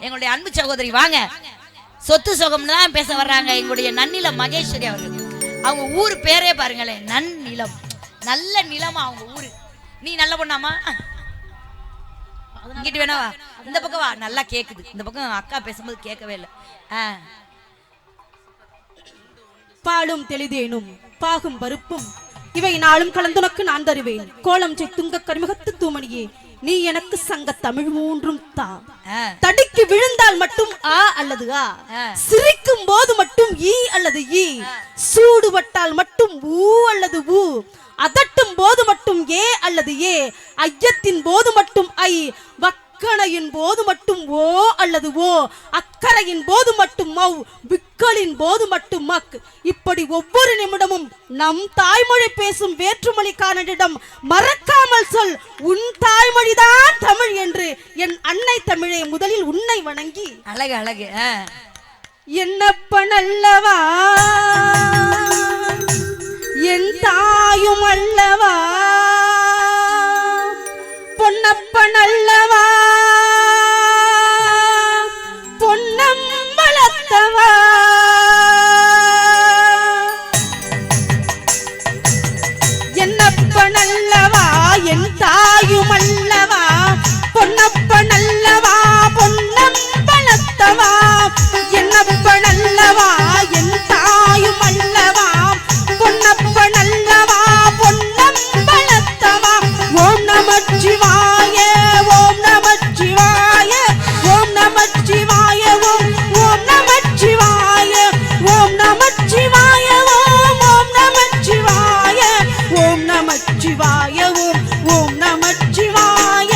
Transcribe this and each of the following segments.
எங்களுடைய அன்பு சகோதரி வாங்க. சொத்து சுகம்னு தான் பேச வர்றாங்க. எங்களுடைய நன்னிலம் மகேஸ்வரி அவர்கள். அவங்க ஊர் பேரே பாருங்களேன், நன்னிலம். நல்ல நிலமா அவங்க ஊரு. நீ நல்ல பொண்ணாமா? இங்கிட்டு வேணாவா, இந்த பக்கம் வா, நல்லா கேக்குது. இந்த பக்கம் அக்கா பேசும்போது கேட்கவே இல்லை. பாலும் தெளிதேனும் பாகும் பருப்பும் இவை நாளும் கலந்துனக்கு நான் தருவேன். கோலம் துங்க கரிமுகத்து தூமணியே, நீ எனக்கு சங்க தமிழ் மூன்றும் தா. தடிக்கு விழுந்தால் மட்டும் ஆ அல்லது ஆ, சிரிக்கும் போது மட்டும் ஈ அல்லது ஈ, சூடுபட்டால் மட்டும் ஊ அல்லது ஊ, அதட்டும் போது மட்டும் ஏ அல்லது ஏ, ஐயத்தின் போது மட்டும் ஐ, வக்கணையின் போது மட்டும் ஓ அல்லது ஓ, அக்கறையின் போது மட்டும் மௌ, விக்கலின் போது மட்டும் மக். இப்படி ஒவ்வொரு நிமிடமும் நம் தாய்மொழி பேசும் வேற்றுமொழிக்காரனிடம் மறக்காமல் சொல், உன் தாய்மொழிதான் தமிழ் என்று. என் அன்னை தமிழை முதலில் உன்னை வணங்கி. அழகு அழகு. என்னப்பன் அல்லவா என் தாயும் அல்லவா, பொன்னப்பன் அல்லவா பொன்னம்பலத்தவா, என்னப்பன் அல்லவா என் தாயும் அல்லவா, பொன்னப்பன் அல்லவா பொன்னம்பலத்தவா, என்னப்பன் அல்லவா என் தாயும் அல்லவா, பொன்னப்பன் அல்லவா பொன்னம்பலத்தவா. ஓம் நமச்சிவாய ஓம் நமச்சிவாய ஓம் நமச்சிவாய ஓம் ஓம் நமச்சிவாய ஓம் நமச்சிவாய ஓம் ஓம் நமச்சிவாய ஓம் நமச்சிவாய ஓம் ஓம் நமச்சிவாய.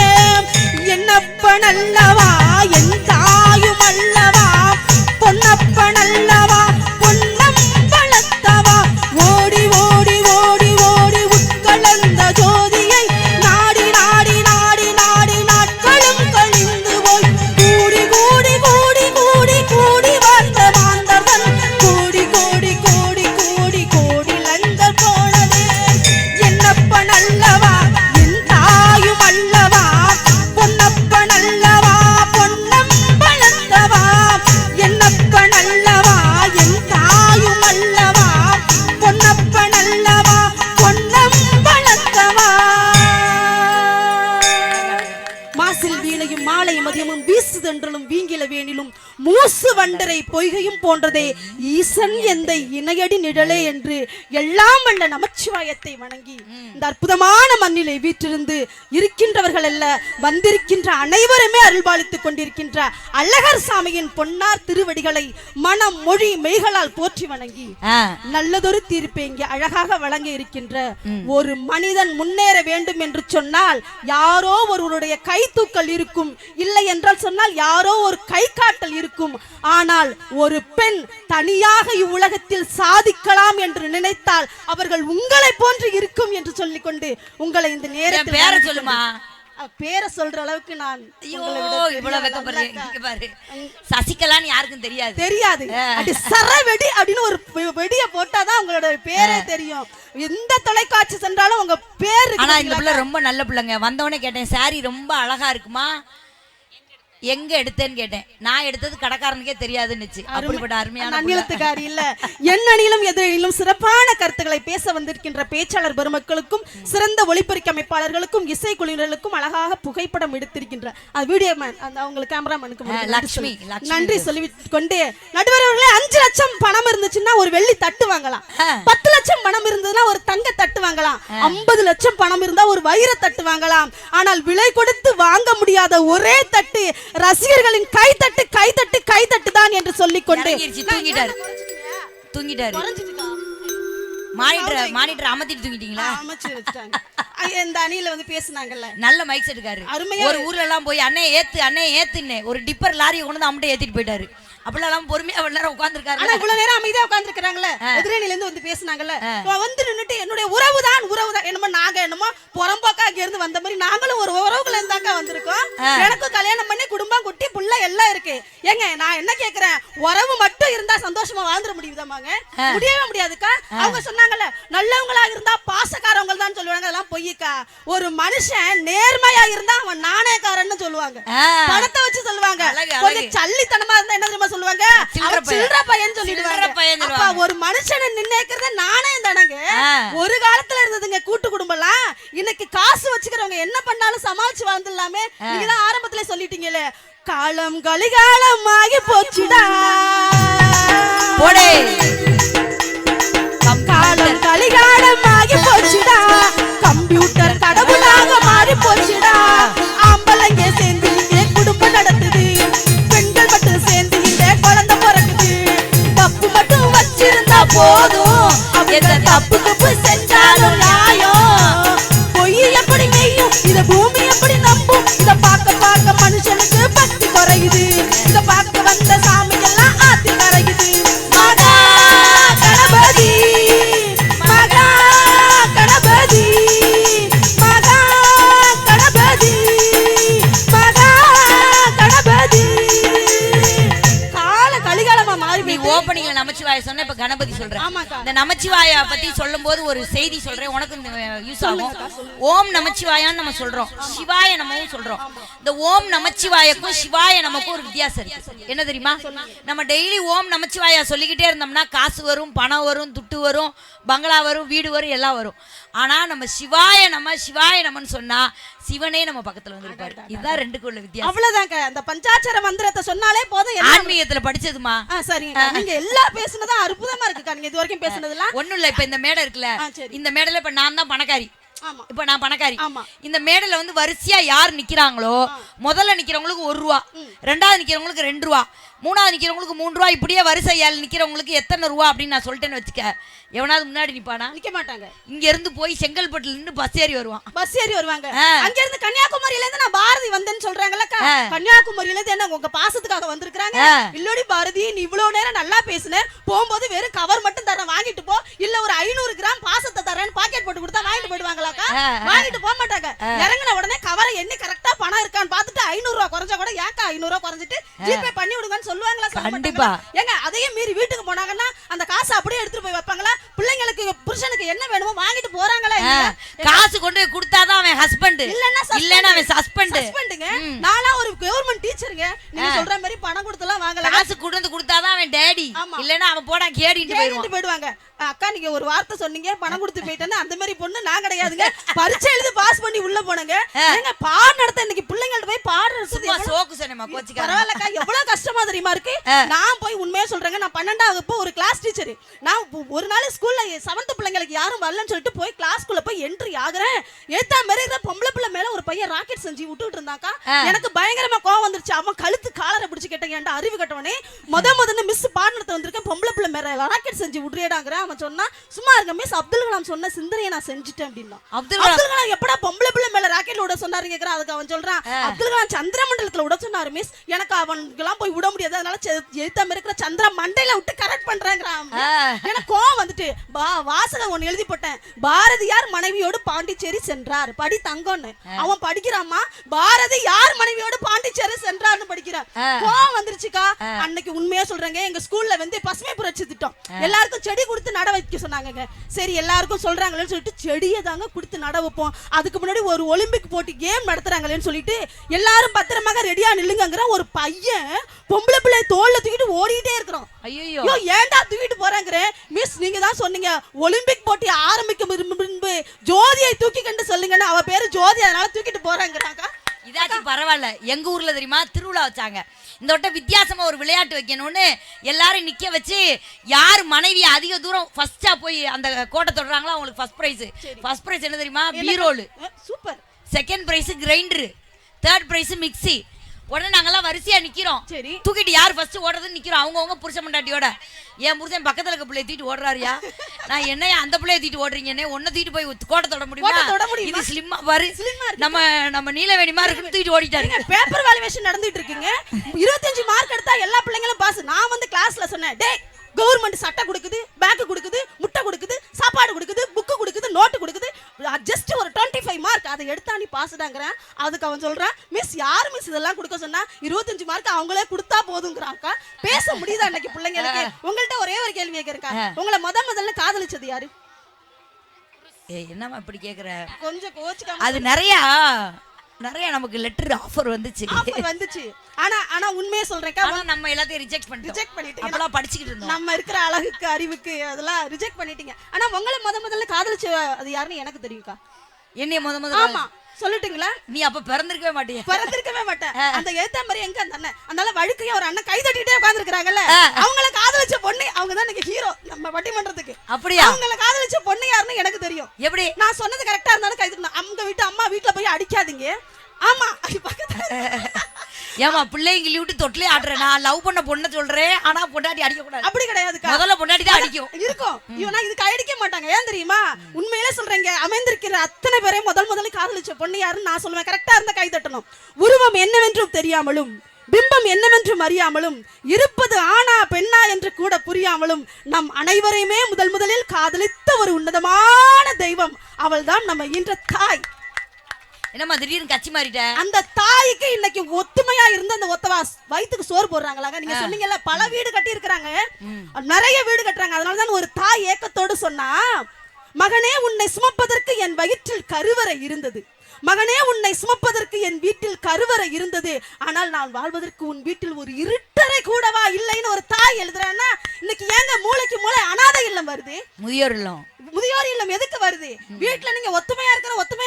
என்னப்பன் அல்லவா என் தாயும் அல்லவா, பொன்னப்பன் அல்லவா பொன்னம்பலத்தவா. ஓடி ஓடி ஓடி ஓடி உட்கலந்த ஜோதியை நாடி நாடி நாடி நாடி நாட்களும் கழிந்து போய், கூடி கூடி கூடி கூடி கூடி வாழ்ந்த மாந்தவன், கூடி கூடி கூடி கூடி கூடி லங்கர் போனதே. என்னப்பன் அல்லவா என் தாயும் அல்லவா, பொன்னப்பன் அல்லவா பொன்னம்பலத்தவா, என்னப்பன் அல்லவா என் தாயும் அல்லவா, பொன்னப்பன் அல்லவா பொன்னம்பலத்தவா. மாசில் வீணையும் மாலை மதியமும் வீசுதென்றலும் வீங்கில வேணிலும் மூசு வண்டரை பொய்கையும் போன்றதே ஈசன் எந்த இணையடி நிழலே என்று எல்லாம் வல்ல நமச்சிவாயத்தை வணங்கி இந்த அற்புதமான மண்ணிலே வீற்றிருந்து இருக்கின்றவர்கள் அல்ல, வந்திருக்கின்ற அனைவருமே அருள்பாலித்துக் கொண்டிருக்கின்ற அழகர் சாமியின் பொன்னார் திருவடிகளை மனம் மொழி மெய்களால் போற்றி வணங்கி நல்லதொரு தீர்ப்பை இங்கே அழகாக வழங்க இருக்கின்ற ஒரு மனிதன் முன்னேற வேண்டும் என்று சொன்னால் யாரோ ஒருவருடைய கை தூக்கல் இருக்கும், இல்லை என்றால் சொன்னால் யாரோ ஒரு கை காட்டல் இருக்கும். ஆனால் ஒரு பெண் தனியாக இவ்வுலகத்தில் சாதிக்கலாம் என்று நினைத்தால் அவர்கள் உங்களை போன்று இருக்கும் என்று சொல்லிக்கொண்டு உங்களை இந்த நேரத்தில் பேரை சொல்லுமா, பேரை சொல்ற அளவுக்கு நான் சசிகலான்னு யாருக்கும் தெரியாது தெரியாது. சரவெடி அப்படின்னு ஒரு வெடியை போட்டாதான் உங்களோட பேரே தெரியும். எந்த தொலைக்காட்சி சென்றாலும் உங்க பேரு. ஆனா இந்த பிள்ளை ரொம்ப நல்ல பிள்ளைங்க. வந்தவொடனே கேட்டேன், சாரி ரொம்ப அழகா இருக்குமா, எங்க எடுத்தேன்னு கேட்டேன். நான் எடுத்தது கடைக்காரனுக்கே தெரியாதுன்னுச்சு. அப்படிப்பட்ட அருமையான அந்நிலத்துக்காரி இல்ல. எண்ணணிலும் எதிரிலும் சிறப்பான கருத்துக்களை பேச வந்திருக்கின்ற பேச்சாளர் பெருமக்களுக்கும் சிறந்த ஒளிப்பெருக்கி அமைப்பாளர்களுக்கும் இசைக்குழுவினர்களுக்கும் அழகாக புகைப்படம் எடுத்திருக்கின்ற வீடியோ மேன் அவங்களுக்கு கேமராமேனுக்கு லட்சுமி நன்றி சொல்லிக்கொண்டு, நடுவர்களே 5 லட்சம் பணம் இருந்துச்சுன்னா ஒரு வெள்ளி தட்டு வாங்கலாம், 10 லட்சம் பணம் இருந்ததுன்னா ஒரு தங்க தட்டு வாங்கலாம், 50 லட்சம் பணம் இருந்தா ஒரு வைர தட்டு வாங்கலாம். ஆனால் விலை கொடுத்து வாங்க முடியாத ஒரே தட்டு ரசிகர்களின் கைத்தட்டு கைத்தட்டு கைத்தட்டு தான் என்று சொல்லிக்கொண்டு தூங்கிட்டாரு. மானிட்டர் அமத்திட்டு தூங்கிட்டீங்களா? இந்த அணியில வந்து பேசுனாங்கல்ல, நல்ல மைக் செட்டுக்காரு. ஒரு ஊர்ல எல்லாம் போய் அண்ணே ஏத்து அண்ணே ஏத்துன்னு ஒரு டிப்பர் லாரியை கொண்டு வந்து அம்மிட்ட ஏத்திட்டு போயிட்டாரு. அப்படிலாம் பொறுமையா அவ்வளவு நேரம் உட்கார்ந்துருக்காரு. ஆனா இவ்வளவு நேரம் அமைதியா உட்கார்ந்துருக்காங்கல்ல, எதிரணில இருந்து வந்து பேசுனாங்கல்ல, வந்து நின்னுட்டு என்னுடைய உறவுதான் என்னமோ நாங்க என்னமோ புறம்போக்கா அங்க இருந்து வந்த மாதிரி நாங்களும் ஒரு உறவுல இருந்தாக்கா வந்திருக்கோம். எனக்கும் கல்யாணம் பண்ணி குடும்பம் குட்டி புள்ள எல்லாம் இருக்கு. ஏங்க நான் என்ன கேக்குறேன், உறவு மட்டும் இருந்தா சந்தோஷமா வாழ்ந்துட முடியுதாமாங்க? முடியவே முடியாதுக்கா. அவங்க சொன்னாங்கல்ல நல்லவங்களா இருந்தா பாசக்காரவங்க தான் சொல்லுவாங்க, அதெல்லாம் பொய்யக்கா. ஒரு மனுஷன் நேர்மையா இருந்தா அவன் நாணயக்காரன்னு சொல்லுவாங்க, பணத்தை வச்சு சொல்லுவாங்க. கொஞ்சம் சல்லித்தனமா இருந்தா என்ன தெரியுமா சொல்லுவாங்க, சில்லற பையன் சொல்லிடுவாங்க. அப்ப ஒரு மனுஷனை நிர்ணயிக்கிறது நாணயம் தானங்க. ஒரு காலத்துல இருந்ததுங்க கூட்டு குடும்பம்லாம். இன்னைக்கு காசு வச்சுக்கிறவங்க என்ன பண்ணாலும் சமாளிச்சு வாழ்ந்துடலாமே. நீங்க தான் ஆரம்பத்துல சொல்லிட்டீங்களே, காலம் கலிகாலம் ஆகி போச்சுடா, காலம் கலிகாலம் ஆகி போச்சுடா, கம்ப்யூட்டர் கடவுளாக மாறி போச்சுடா. ஆம்பளைங்க சேர்ந்து இங்கே குடும்பம் நடத்துது, பெண்கள் மட்டும் சேர்ந்து இங்கே குழந்தை பிறக்குது. தப்பு மட்டும் வச்சிருந்தா போதும், அவங்க தப்பு தப்பு செஞ்சாலும் நியாயம். பொய் எப்படி மெய்யும், இத பூமி எப்படி நம்பும். இத பார்க்க பார்க்க மனுஷனுக்கு பக்தி குறையுது, இத பார்க்க வந்த சாமி எல்லாம் ஆத்தி கரையுது. மகா கணபதி, மகா கணபதி, மகா கணபதி, மகா கணபதி. கால கலிகாலமா மாறி நீ ஓபனிங்ல நமச்சிவாய சொன்ன, இப்ப கணபதி சொல்றேன். இந்த நமச்சிவாய பத்தி சொல்லும் போது ஒரு செய்தி சொல்றேன், உனக்கு யூஸ் ஆகும். ஓம் நமச்சிவாயான்னு நம்ம சொல்றோம், சிவாய நமவும் சொல்றோம். இந்த ஓம் நமச்சிவாயக்கும் சிவாய நமக்கும் ஒரு வித்தியாசம் இருக்கு. என்ன தெரியுமா? நம்ம டெய்லி ஓம் நமச்சிவாயா சொல்லிக்கிட்டே இருந்தோம்னா காசு வரும், பணம் வரும், துட்டு வரும், பங்களா வரும், வீடு வரும், எல்லாம் வரும். ஆனா நம்ம சிவாய நமன்னு சொன்னா சிவனே நம்ம பக்கத்துல வந்து இருப்பாரு. இதுதான் ரெண்டுக்கு உள்ள வித்தியாசம். அவ்வளவுதாங்க. அந்த பஞ்சாட்சர மந்திரத்தை சொன்னாலே போதும். ஆன்மீகத்துல படிச்சதுமா? சரிங்க. நீங்க எல்லாம் பேசுனதும் அற்புதமா இருக்குக்கா. நீங்க இது வரைக்கும் பேசுனதெல்லாம் ஒண்ணும் இல்ல. இப்ப இந்த மேடை இருக்குல்ல, இந்த மேடையில இப்ப நான் தான் பணக்காரி. இப்ப நான் பணக்காரி. இந்த மேடையில வந்து வரிசையா யார் நிக்கிறாங்களோ, முதல்ல நிக்கிறவங்களுக்கு 1 ரூபா, ரெண்டாவது நிக்கிறவங்களுக்கு 2 ரூபா, மூணாவது நிக்கிறவங்களுக்கு 3 ரூபா, இப்படியே வரிசை நிக்கிறவங்களுக்கு எத்தனை ரூபா அப்படின்னு நான் சொல்லிட்டேன்னு வச்சுக்க, எவனாவது முன்னாடி நிப்பானா? நிக்க மாட்டாங்க. இங்க இருந்து போய் செங்கல்பட்டுல இருந்து பஸ் ஏறி வருவாங்க. அங்க இருந்து கன்னியாகுமரியில இருந்து நான் பாரதி வந்தேன்னு சொல்றாங்கல்லக்கா, கன்னியாகுமரியில இருந்து என்ன உங்க பாசத்துக்காக வந்திருக்காங்க? இல்லோடி பாரதி, நீ இவ்வளவு நேரம் நல்லா பேசுன, போகும்போது வெறும் கவர் மட்டும் தரேன் வாங்கிட்டு போ, இல்ல ஒரு 500 கிராம் பாசத்தை தரேன்னு பாக்கெட் போட்டு கொடுத்தா வாங்கிட்டு போயிடுவாங்களாக்கா? வாங்கிட்டு போக மாட்டாங்க. இறங்கின உடனே கவரை எண்ணி கரெக்டா பணம் இருக்கான்னு பார்த்துட்டு 500 ரூபா குறைஞ்சா கூட ஏக்கா 500 ரூபா குறைஞ்சிட்டு ஜிபே பண்ணி விடுங்கன்னு சொல்லுவாங்களா? கண்டிப்பா. ஏங்க அதையும் மீறி வீட்டுக்கு போனாங்கன்னா அந்த காசை அப்படியே எடுத்துட்டு போய் வைப்பாங்களா? பிள்ளைங்களுக்கு புருஷனுக்கு என்ன வேணுமோ வாங்கிட்டு போறாங்களா? காசு கொண்டு போய் கொடுத்தாதான் அவன் ஹஸ்பண்ட், இல்லன்னா அவன் சஸ்பெண்டுங்க. நானா ஒரு கவர்மெண்ட் டீச்சருங்க. நீங்க சொல்ற மாதிரி பணம் கொடுத்தலாம் வாங்கல. காசு கொண்டு கொடுத்தாதான் அவன் டேடி, இல்லன்னா அவன் போடா கேடிட்டு போயிடுவாங்க. அக்கா நீங்க ஒரு வார்த்தை சொன்னீங்க, பணம் கொடுத்து போயிட்டேன்னு. அந்த மாதிரி பொண்ணு நான் கிடையாதுங்க. பரீட்சை எழுதி பாஸ் பண்ணி உள்ள போனங்க. ஏங்க பாடம் நடத்த இன்னைக்கு பிள்ளைங்கள்ட்ட போய் பாடுறது சோக்கு சொன்னேமா கோச்சிக்க. பரவாயில்லக்கா, எவ்வளவு கஷ்டமா தெரியுமா இருக்கு. நான் போய் உண்மையா சொல்றேங்க, நான் 12ஆம் வகுப்பு ஒரு கிளாஸ் டீச்சர். நான் ஒரு நாள் ஸ்கூல்ல 7th பிள்ளைங்களுக்கு யாரும் வரலன்னு சொல்லிட்டு போய் கிளாஸ்க்குள்ள போய் என்ட்ரி ஆகுறேன். ஏத்தா மாதிரி இருக்கிற பொம்பளை பிள்ளை மேல ஒரு பையன் ராக்கெட் செஞ்சு விட்டுட்டு இருந்தாக்கா. எனக்கு பயங்கரமா கோவம் வந்துருச்சு. அவன் கழுத்து காலரை பிடிச்சு கேட்டேன், ஏன்டா அறிவு கட்டவனே, முதல்ல மிஸ் பாடம் நடத்த வந்திருக்கேன், பொம்பளை பிள்ளை மேல ராக்கெட் செஞ்சு விட்டுறியடாங்கிறேன். அவன் சொன்னா, சும்மா இருக்க மிஸ், அப்துல் கலாம் சொன்ன சிந்தனையை நான் செஞ்சுட்டேன் அப்படின்னா. அப்துல் கலாம் எப்படா பொம்பளை பிள்ளை மேல ராக்கெட்ல விட சொன்னாரு கேக்குறேன். அதுக்கு அவன் சொல்றான், அப்துல் கலாம் சந்திர மண்டலத்துல விட சொன்னாரு மிஸ், எனக்கு அவனுக்கெல்லாம் போய் விட முடியாது, அதனால எழுத்தாம இருக்கிற சந்திர மண்டையில விட்டு கரெக்ட் பண்றாங்கிறான். எனக்கு கோவம் வந்துட்டு வாசகம் ஒண்ணு எழுதி போட்டேன், பாரதியார் மனைவியோடு பாண்டிச்சேரி சென்றார், படி தங்கம்னு. அவன் படிக்கிறாமா, பாரதி யார் மனைவியோடு பாண்டிச்சேரி சென்றார்னு படிக்கிறான். கோவம் வந்துருச்சுக்கா. அன்னைக்கு உண்மையா சொல்றேங்க, எங்க ஸ்கூல்ல வந்து பசுமை புரட்சி திட்டம் எல்லாருக்கும் செடி கொடுத்து நட வைக்க சொன்னாங்க. சரி எல்லாருக்கும் சொல்றாங்களேன்னு சொல்லிட்டு செடியை தாங்க கொடுத்து நட வைப்போம். அதுக்கு முன்னாடி ஒரு ஒலிம்பிக் போட்டி கேம் நடத்துறாங்களேன்னு சொல்லிட்டு எல்லாரும் பத்திரமாக ரெடியா நில்லுங்கிற ஒரு பையன் பொம்பளை பிள்ளை தோல்ல தூக்கிட்டு ஓடிட்டே இருக்கிறோம். ஐயோ ஏன்டா தூக்கிட்டு போறாங்க மிஸ், நீங்க தான் சொன்னீங்க ஒலிம்பிக் போட்டி ஆரம்பிக்கும் முன்பு ஜோதியை தூக்கி கண்டு சொல்லுங்கன்னு. அவ பேரு ஜோதி, அதனால தூக்கிட்டு போறாங்கிறாங்க. இதாச்சும் பரவாயில்ல. எங்க ஊர்ல தெரியுமா திருவிழா வச்சாங்க. இந்த வட்டம் வித்தியாசமா ஒரு விளையாட்டு வைக்கணும்னு எல்லாரும் நிக்க வச்சு, யார் மனைவி அதிக தூரம் ஃபர்ஸ்டா போய் அந்த கோட்டை தொடுறாங்களோ அவங்களுக்கு ஃபர்ஸ்ட் பிரைஸ். ஃபர்ஸ்ட் பிரைஸ் என்ன தெரியுமா? பீரோல். Super. Second prize grinder, third prize mixie, உடனே நாங்கெல்லாம் வரிசையா நிக்கிறோம். சரி. தூக்கிட்டு யார் ஃபர்ஸ்ட் ஓடுறதுன்னு நிக்கிறோம். அவங்க புருஷன் பொண்டாட்டியோட. என் புருஷன் பக்கத்துல இருக்க பிள்ளைய தூக்கிட்டு ஓடுறாருயா. நான் என்னையா அந்த பிள்ளைய தூக்கிட்டு ஓடுறீங்க? என்ன ஒன்ன தூக்கிட்டு போய் கோட்டை தொட முடியுமா? இது ஸ்லிம்மா பாரு. நம்ம நீலவேணி மாதிரி இருக்கு தூக்கிட்டு ஓடிட்டாருங்க. பேப்பர் வேல்யூவேஷன் நடந்துட்டு இருக்குங்க. 25 மார்க் எடுத்தா எல்லா பிள்ளைங்களும் பாஸ். நான் வந்து கிளாஸ்ல சொன்னேன், டேய் கவர்மெண்ட் சட்டை கொடுக்குது, பேக் கொடுக்குது, முட்டை கொடுக்குது, சாப்பாடு கொடுக்குது, புக்கு கொடுக்குது, நோட்டு கொடுக்குது, ஜஸ்ட் ஒரு 25 மார்க் அதை எடுத்தா நீ பாஸ்டாங்கறேன். அதுக்கு அவன் சொல்றான், மிஸ் யார் மிஸ் இதெல்லாம் கொடுக்க சொன்னா? 25 மார்க் அவங்களே கொடுத்தா போதுங்கறாங்க. பேச முடியுதா இன்னைக்கு பிள்ளைங்களுக்கு? உங்கள்ட்ட ஒரே ஒரு கேள்வி கேக்குறேன். உங்களை முதல்ல காதலிச்சது யாரு? என்னமா இப்படி கேக்குற? கொஞ்சம் கோச்சுக்காம. அது நிறைய நமக்கு லெட்டர் ஆஃபர் வந்துச்சு. ஆனா உண்மையே சொல்றேன்க்கா, ஆனா நம்ம எல்லாத்தையும் ரிஜெக்ட் பண்ணிட்டீங்க. அப்பலாம் படிச்சிட்டு இருந்தோம். நம்ம இருக்கிற அழகுக்கு அறிவுக்கு அதெல்லாம் ரிஜெக்ட் பண்ணிட்டீங்க. ஆனா உங்களை முதல்ல காதலிச்ச அது யாருன்னு எனக்கு தெரியும்க்கா. என்னைய முதல்ல ஆமா சொல்லட்டுங்களா? நீ அப்ப பிறந்திருக்கவே மாட்டேன். அந்த எழுத்த மாதிரி எங்க அந்த அண்ணன் அதனால வழுக்கையா ஒரு அண்ணன் கை தட்டிட்டே உட்கார்ந்துருக்காங்கல்ல, அவங்கள காதலிச்ச பொண்ணு அவங்க தான் இன்னைக்கு ஹீரோ நம்ம பட்டிமன்றத்துக்கு. அப்படியா? அவங்கள காதலிச்ச பொண்ணு யாருன்னு எனக்கு தெரியும். எப்படி? நான் சொன்னது கரெக்டா இருந்தாலும் கை தட்டணும். அவங்க வீட்டு அம்மா வீட்டுல போய் அடிக்காதீங்க. ஆமா ஏமா பிள்ளைங்க விட்டு தொட்டிலே ஆடுற. நான் லவ் பண்ண பொண்ணை சொல்றேன், ஆனா பொண்டாட்டி அடிக்க கூடாது. அப்படி கிடையாதுக்கா. முதல்ல பொண்டாட்டி தான் அடிக்கும். இவனா இதுக்கு அடிக்க மாட்டாங்க. ஏன் தெரியுமா? உண்மையிலே சொல்றேங்க, அமைந்திருக்கிற அத்தனை பேரையும் முதல்ல காதலிச்ச பொண்ணு யாருன்னு நான் சொல்லுவேன். கரெக்டா இருந்தா கை தட்டணும். உருவம் என்னவென்றும் தெரியாமலும், பிம்பம் என்னவென்றும் அறியாமலும், இருப்பது ஆணா பெண்ணா என்று கூட புரியாமலும் நம் அனைவரையுமே முதலில் காதலித்த ஒரு உன்னதமான தெய்வம் அவள்தான் நம்ம ஈன்ற தாய். என்னமா திடீர்னு கட்சி மாறிட்ட? அந்த தாய்க்கு இன்னைக்கு ஒத்துமையா இருந்து அந்த ஒத்தவா வயிற்றுக்கு சோறு போடுறாங்களாங்க. நீங்க சொன்னீங்கல்ல பல வீடு கட்டி இருக்கிறாங்க, நிறைய வீடு கட்டுறாங்க. அதனாலதான் ஒரு தாய் ஏக்கத்தோடு சொன்னா, மகனே உன்னை சுமப்பதற்கு என் வயிற்றில் கருவறை இருந்தது, மகனே உன்னை சுமப்பதற்கு என் வீட்டில் கருவறை இருந்தது, ஆனால் நான் வாழ்வதற்கு உன் வீட்டில் ஒரு இருட்டறை கூடவா இல்லைன்னு ஒரு தாய் எழுதுறான்னா, இன்னைக்கு ஏங்க மூளைக்கு மூளை அனாதை இல்லம் வருது? முதியோர் இல்லம் எதுக்கு வருது? வீட்டுல நீங்க ஒத்துமையா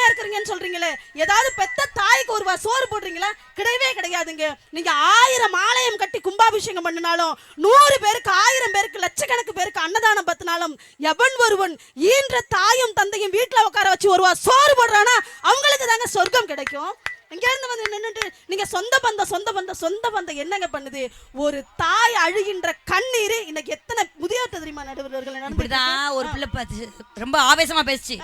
இருக்கிறீங்கன்னு சொல்றீங்களே, ஏதாவது பெத்த தாய்க்கு ஒரு சோறு போடுறீங்களா? கிடையவே கிடையாதுங்க. நீங்க 1000 ஆலயம் கட்டி கும்பாபிஷேகம் பண்ணினாலும், 100 பேருக்கு 1000 பேருக்கு லட்சக்கணக்கு பேருக்கு அன்னதானம் பத்தினாலும், எவன் ஒருவன் ஈன்ற தாயும் தந்தையும் வீட்டுல உட்கார வச்சு ஒருவா சோறு போடுறானா அவங்களுக்கு தாங்க சொர்க்கம் கிடைக்கும். இங்க இருந்து வந்து நின்னுட்டு நீங்க சொந்த பந்தம் என்னங்க பண்ணுது? ஒரு தாய் அழுகின்ற கண்ணீர் இன்னைக்கு எத்தனை முதியோர் தெரியுமா நடுவர்கள் நடந்துதான். ஒரு பிள்ளை ரொம்ப ஆவேசமா பேசுச்சு,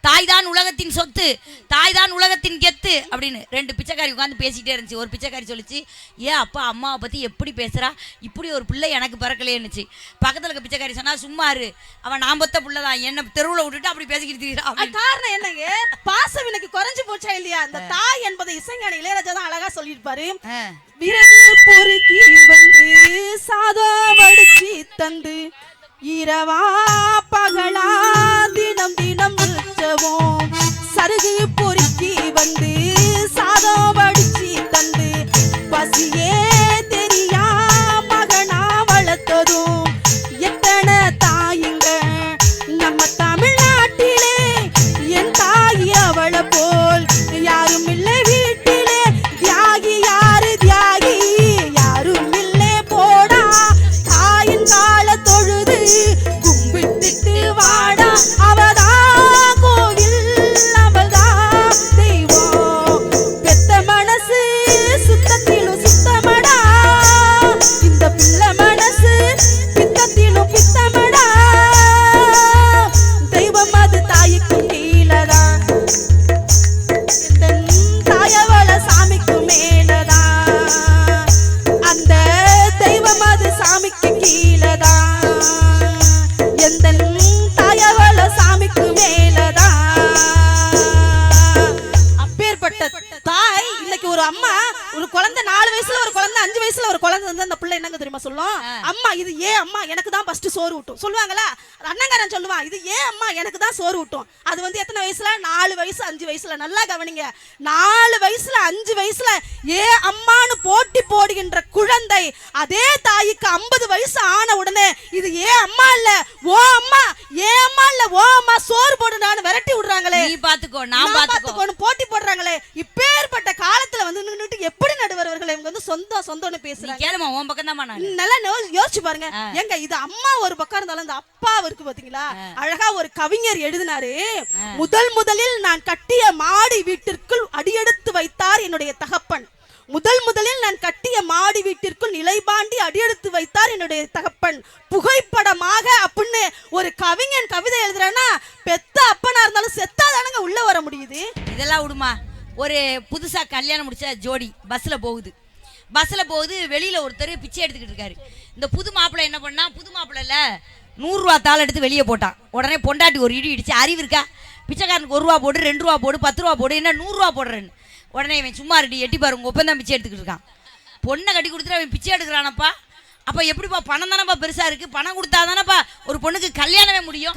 தாய் தான் உலகத்தின் சொத்து, தாய் தான் உலகத்தின் கெத்து அப்படின்னு. 2 பிச்சைக்காரி உட்காந்து பேசிட்டே இருந்துச்சு. ஒரு பிச்சைக்காரி சொல்லிச்சு, ஏன் அப்பா அம்மாவை பத்தி எப்படி பேசுறா, இப்படி ஒரு பிள்ளை எனக்கு பிறக்கலையேன்னுச்சு. பக்கத்துல இருக்க பிச்சைக்காரி சொன்னா, சும்மா இரு, அவன் நான் பத்த பிள்ளைதான், என்ன தெருவுல விட்டுட்டு அப்படி பேசிக்கிட்டு. காரணம் என்னங்க? பாசம் எனக்கு குறைஞ்சு போச்சா இல்லையா? அந்த தாய் என்பதை இசைஞானி இளையராஜா தான் அழகா சொல்லிருப்பாரு. விறகு பொறுக்கி வந்து சாதம் வடிச்சு தந்து, இரவா பகலா தினம் உற்சவம், சருகு பொறுக்கி வந்து சாதம் வடிச்சு தந்து, பசியே தெரியா மகனா வளர்த்ததும் எத்தனை தாயுங்க நம்ம தமிழ்நாட்டிலே. என் தாய் அவளை போல் யாரும் இல்லை வீட்டிலே, தியாகி யாரு தியாகி யாரும் இல்லை போடா, தாயின் கால தொழுது கும்பிட்டுட்டு வாடா, அவதா கோவில் அவள்தா தெய்வம், பெத்த மனசு சுத்தத்திலும் சுத்தமடா, இந்த பிள்ளை மனசு பித்தத்திலும் பித்தமடா, தெய்வம் அது தாய்க்கு கீழதான், தாயவள சாமிக்கு மேலதான், அந்த தெய்வம் அது சாமிக்கு கீழதான், எந்த தாயவள சாமிக்கு மேலதான். அப்பேற்பட்ட தாய் இன்னைக்கு ஒரு அம்மா, ஒரு குழந்தை 4 வயசுல ஒரு குழந்தை 5 வயசுல ஒரு குழந்தை வந்து அந்த பிள்ளை என்னங்க தெரியுமா சொல்லும்? அம்மா இது ஏன் அம்மா எனக்கு தான் ஃபர்ஸ்ட் சோறு ஊட்டும் சொல்லுவாங்களா? அண்ணங்காரன் சொல்லுவான், இது ஏன் அம்மா எனக்கு தான் சோறு ஊட்டும். அது வந்து எத்தனை வயசுல? 4 வயசு 5 வயசுல. நல்லா கவனிங்க, 4 வயசுல 5 வயசுல ஏ அம்மானு போட்டி போடுகின்ற குழந்தை அதே தாய்க்கு 50 வயசு ஆன உடனே இது ஏ அம்மா இல்ல ஓ அம்மா, ஏ அம்மா இல்ல ஓ அம்மா சோறு போடுறான்னு விரட்டி விடுறாங்களே. நீ பாத்துக்கோ நான் பாத்துக்கோன்னு போட்டி போடுறாங்களே. இப்பேற்பட்ட காலத்துல வந்து நின்னுட்டு எப்படி நடுவர்கள் இவங்க வந்து சொந்தம்னு பேசுறாங்க. கேளுமா, உன் பக்கம் தான் நான் நல்லா யோசிச்சு பாருங்க. எங்க இது அம்மா ஒரு பக்கம் இருந்தாலும் இந்த அப்பா இருக்கு பாத்தீங்களா? அழகா ஒரு கவிஞர் எழுதினாரு, முதலில் நான் கட்டிய மாடி வீட்டிற்குள் அடியெடுத்து வைத்தார் என்னுடைய தகப்பன், முதலில் நான் கட்டிய மாடி வீட்டிற்குள் நிலைபாண்டி அடியெடுத்து வைத்தார் என்னுடைய தகப்பன். புகைப்படமாக அப்படின்னு ஒரு கவிஞன் கவிதை எழுதுறேன்னா பெத்த அப்பனா இருந்தாலும் செத்தாதானங்க உள்ள வர முடியுது. இதெல்லாம் விடுமா. ஒரு புதுசா கல்யாணம் முடிச்ச ஜோடி பஸ்ல போகுது. வெளியில ஒருத்தர் பிச்சை எடுத்துக்கிட்டு இருக்காரு. இந்த புது மாப்பிள்ளை என்ன பண்ணா, புது மாப்பிள்ளைல 100 ரூபா தாள் எடுத்து வெளியே போட்டான். உடனே பொண்டாட்டி ஒரு இடி இடிச்சு, அறிவு இருக்கா, பிச்சைக்காரனுக்கு 1 ரூபா போடு, 2 ரூபா போடு, 10 ரூபா போடு, என்ன 100 ரூபா போடுறேன்னு. உடனே இவன் சும்மா ரெடி எட்டி பாரு, உங்க ஒப்பந்தான் பிச்சை எடுத்துக்கிட்டு இருக்கான். பொண்ணை கட்டி கொடுத்துட்டு அவன் பிச்சை எடுக்கிறானப்பா. அப்ப எப்படிப்பா, பணம் தானப்பா பெருசா இருக்கு, பணம் கொடுத்தா தானப்பா ஒரு பொண்ணுக்கு கல்யாணமே முடியும்.